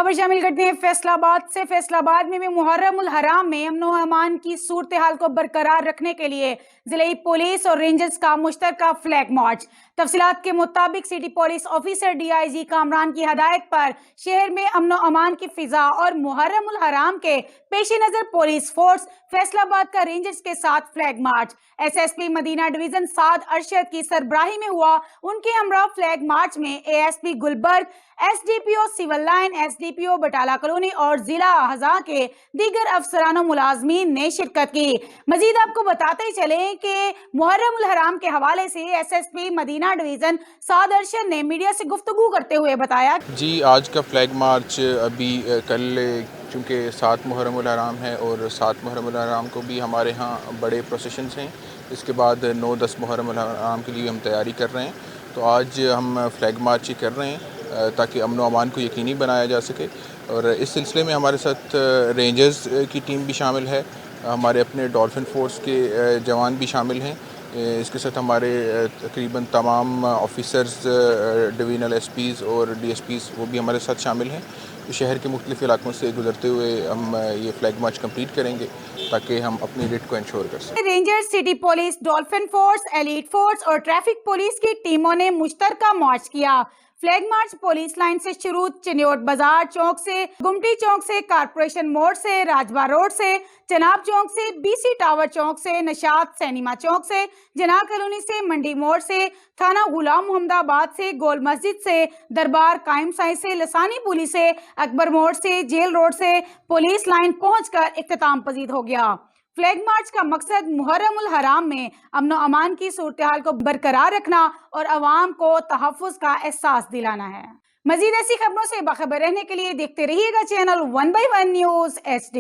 खबर शामिल करते हैं फैसलाबाद से। फैसलाबाद में भी मुहर्रम उल हराम में अमन व अमान की सूरत हाल को बरकरार रखने के लिए जिले पुलिस और रेंजर्स का मुश्तरका फ्लैग मार्च। तफसीलात के मुताबिक city police officer DIG Kamran की हदायत पर शहर में अमन व अमान की फिजा और मुहर्रम उल हराम के पेश नजर पुलिस फोर्स फैसलाबाद का रेंजर्स के साथ flag march SSP Madina division Saad Arshad की सरबराही में हुआ। उनके हमरा फ्लैग मार्च में ASP Gulberg, SDPO civil line, SDPO Batala colony और जिला हज़ा के दीगर अफसरान मुलाजमीन ने शिरकत की। मजीद आपको बताते चले कि मुहर्रम उल हराम के हवाले से एसएसपी मदीना डिवीजन साद अरशद ने मीडिया से गुफ्तगू करते हुए बताया, जी आज का फ्लैग मार्च अभी कल चूँकि 7 मुहर्रम उल हराम है और 7 मुहर्रम उल हराम को भी हमारे यहाँ बड़े प्रोसेशंस हैं। इसके बाद 9-10 मुहर्रम उल हराम के लिए हम तैयारी कर रहे हैं। तो आज हम फ्लैग मार्च ही कर रहे हैं ताकि अमन व अमान को यकीनी बनाया जा सके। और इस सिलसिले में हमारे साथ रेंजर्स की टीम भी शामिल है, हमारे अपने डॉल्फिन फोर्स के जवान भी शामिल हैं। इसके साथ हमारे तकरीबन तमाम ऑफिसर्स, डिवीजनल एसपीज़ और डीएसपीज़ वो भी हमारे साथ शामिल हैं। तो शहर के मुख्तलिफ़ इलाकों से गुजरते हुए हम ये फ्लैग मार्च कंप्लीट करेंगे ताकि हम अपनी रिट को इंश्योर कर सकें। Rangers, city police, dolphin force, elite force और ट्रैफिक पुलिस की टीमों ने मुश्तरका मार्च किया। फ्लैग मार्च पुलिस लाइन से शुरू चिन्योट बाजार चौक से, गुमटी चौक से, कारपोरेशन मोड़ से, राजबा रोड से, जनाब चौक से, बीसी टावर चौक से, नशात सैनिमा चौक से, जना कॉलोनी से, मंडी मोड़ से, थाना गुलाम मोहम्मदाबाद से, गोल मस्जिद से, दरबार कायम साई से, लसानी पुली से, अकबर मोड़ से, जेल रोड से पुलिस लाइन पहुंचकर इख्तिताम पजीद हो गया। फ्लैग मार्च का मकसद मुहर्रम उल हराम में अमन व अमान की सूरत हाल को बरकरार रखना और अवाम को तहफ़्फ़ुज़ का एहसास दिलाना है। मज़ीद ऐसी खबरों से बाखबर रहने के लिए देखते रहिएगा चैनल 1/1 न्यूज़ HD।